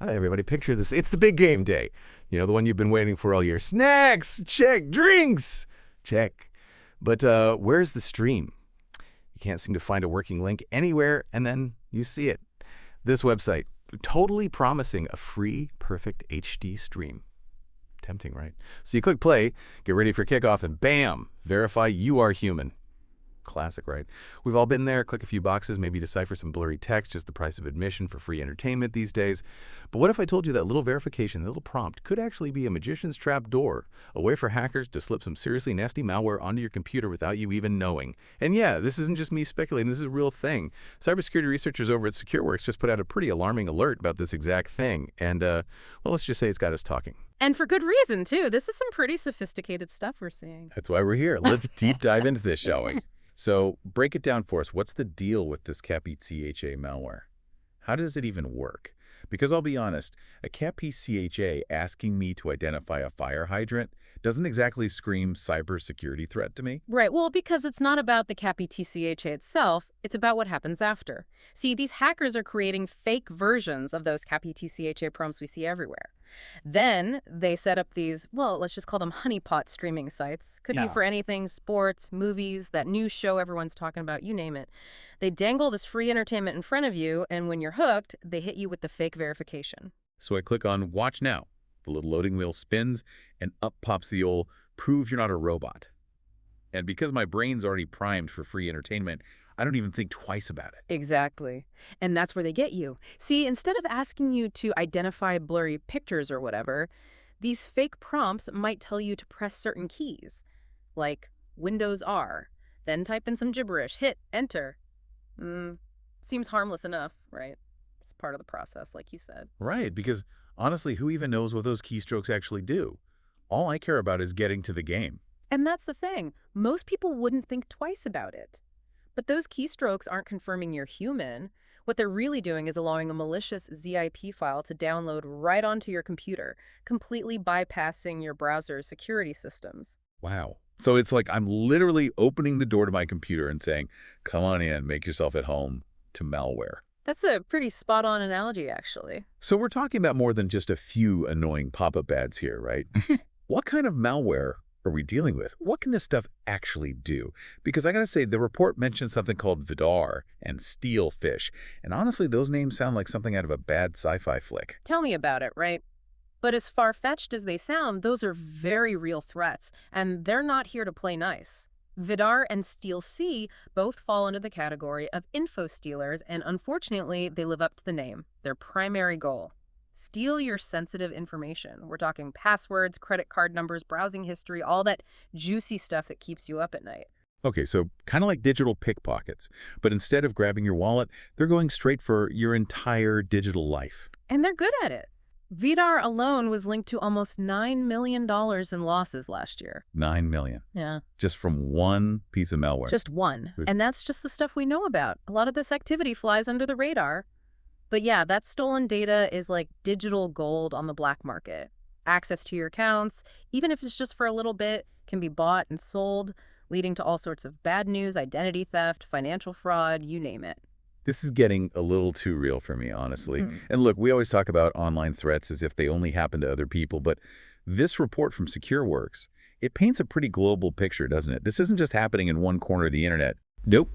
Hi, everybody. Picture this. It's the big game day. You know, the one you've been waiting for all year. Snacks, check. Drinks, check. But where's the stream? You can't seem to find a working link anywhere, and then you see it. This website, totally promising a free, perfect HD stream. Tempting, right? So you click play, get ready for kickoff, and bam, verify you are human. Classic, right? We've all been there. Click a few boxes, maybe decipher some blurry text, just the price of admission for free entertainment these days. But what if I told you that little verification, that little prompt, could actually be a magician's trap door, a way for hackers to slip some seriously nasty malware onto your computer without you even knowing? And yeah, this isn't just me speculating. This is a real thing. Cybersecurity researchers over at SecureWorks just put out a pretty alarming alert about this exact thing. And, well, let's just say it's got us talking. And for good reason, too. This is some pretty sophisticated stuff we're seeing. That's why we're here. Let's deep dive into this, shall we? So break it down for us. What's the deal with this CAPTCHA malware? How does it even work? Because I'll be honest, a CAPTCHA asking me to identify a fire hydrant doesn't exactly scream cybersecurity threat to me. Right. Well, because it's not about the CAPTCHA itself, it's about what happens after. See, these hackers are creating fake versions of those CAPTCHA prompts we see everywhere. Then they set up these, well, let's just call them honeypot streaming sites. Could be for anything, sports, movies, that news show everyone's talking about, you name it. They dangle this free entertainment in front of you, and when you're hooked, they hit you with the fake verification. So I click on Watch Now. The little loading wheel spins, and up pops the old prove you're not a robot. And because my brain's already primed for free entertainment, I don't even think twice about it. Exactly. And that's where they get you. See, instead of asking you to identify blurry pictures or whatever, these fake prompts might tell you to press certain keys, like Windows R, then type in some gibberish, hit Enter. Seems harmless enough, right? It's part of the process, like you said. Right, because honestly, who even knows what those keystrokes actually do? All I care about is getting to the game. And that's the thing. Most people wouldn't think twice about it. But those keystrokes aren't confirming you're human. What they're really doing is allowing a malicious zip file to download right onto your computer, completely bypassing your browser's security systems. Wow. So it's like I'm literally opening the door to my computer and saying, come on in, make yourself at home, to malware. That's a pretty spot-on analogy, actually. So we're talking about more than just a few annoying pop-up ads here, right? What kind of malware are we dealing with? What can this stuff actually do? Because I gotta say, the report mentions something called Vidar and StealC, and honestly, those names sound like something out of a bad sci-fi flick. Tell me about it, right? But as far-fetched as they sound, those are very real threats, and they're not here to play nice. Vidar and StealC both fall under the category of info stealers, and unfortunately, they live up to the name, their primary goal. Steal your sensitive information. We're talking passwords, credit card numbers, browsing history, all that juicy stuff that keeps you up at night. Okay, so kind of like digital pickpockets, but instead of grabbing your wallet, they're going straight for your entire digital life. And they're good at it. Vidar alone was linked to almost $9 million in losses last year. 9 million. Yeah. Just from one piece of malware. Just one. And that's just the stuff we know about. A lot of this activity flies under the radar. But yeah, that stolen data is like digital gold on the black market. Access to your accounts, even if it's just for a little bit, can be bought and sold, leading to all sorts of bad news, identity theft, financial fraud, you name it. This is getting a little too real for me, honestly. And look, we always talk about online threats as if they only happen to other people, but this report from SecureWorks, it paints a pretty global picture, doesn't it? This isn't just happening in one corner of the internet. Nope.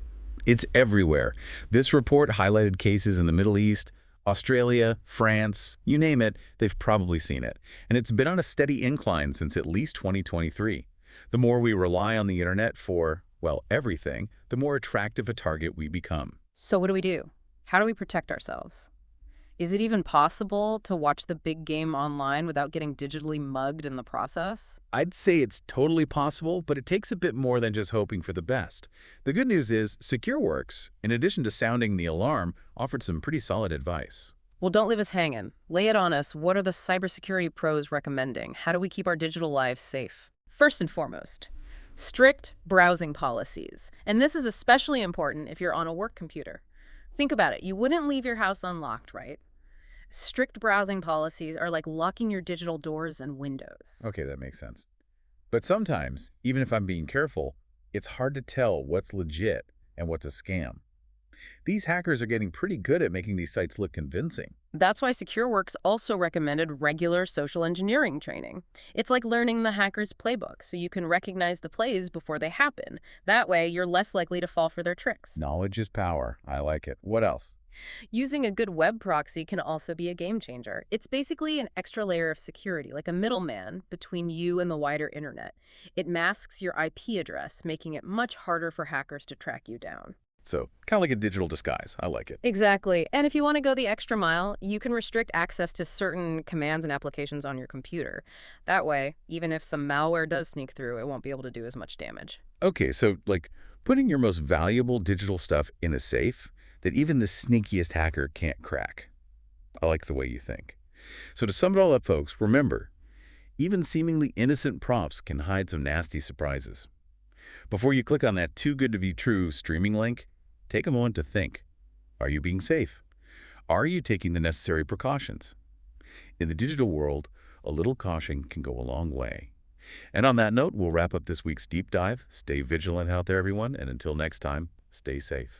It's everywhere. This report highlighted cases in the Middle East, Australia, France, you name it, they've probably seen it. And it's been on a steady incline since at least 2023. The more we rely on the internet for, well, everything, the more attractive a target we become. So what do we do? How do we protect ourselves? Is it even possible to watch the big game online without getting digitally mugged in the process? I'd say it's totally possible, but it takes a bit more than just hoping for the best. The good news is SecureWorks, in addition to sounding the alarm, offered some pretty solid advice. Well, don't leave us hanging. Lay it on us. What are the cybersecurity pros recommending? How do we keep our digital lives safe? First and foremost, strict browsing policies. And this is especially important if you're on a work computer. Think about it. You wouldn't leave your house unlocked, right? Strict browsing policies are like locking your digital doors and windows. Okay, that makes sense. But sometimes, even if I'm being careful, it's hard to tell what's legit and what's a scam. These hackers are getting pretty good at making these sites look convincing. That's why SecureWorks also recommended regular social engineering training. It's like learning the hacker's playbook, so you can recognize the plays before they happen. That way, you're less likely to fall for their tricks. Knowledge is power. I like it. What else? Using a good web proxy can also be a game changer. It's basically an extra layer of security, like a middleman between you and the wider internet. It masks your IP address, making it much harder for hackers to track you down. So, kind of like a digital disguise. I like it. Exactly. And if you want to go the extra mile, you can restrict access to certain commands and applications on your computer. That way, even if some malware does sneak through, it won't be able to do as much damage. Okay, so like putting your most valuable digital stuff in a safe that even the sneakiest hacker can't crack. I like the way you think. So to sum it all up, folks, remember, even seemingly innocent prompts can hide some nasty surprises. Before you click on that too good to be true streaming link, take a moment to think. Are you being safe? Are you taking the necessary precautions? In the digital world, a little caution can go a long way. And on that note, we'll wrap up this week's deep dive. Stay vigilant out there, everyone, and until next time, stay safe.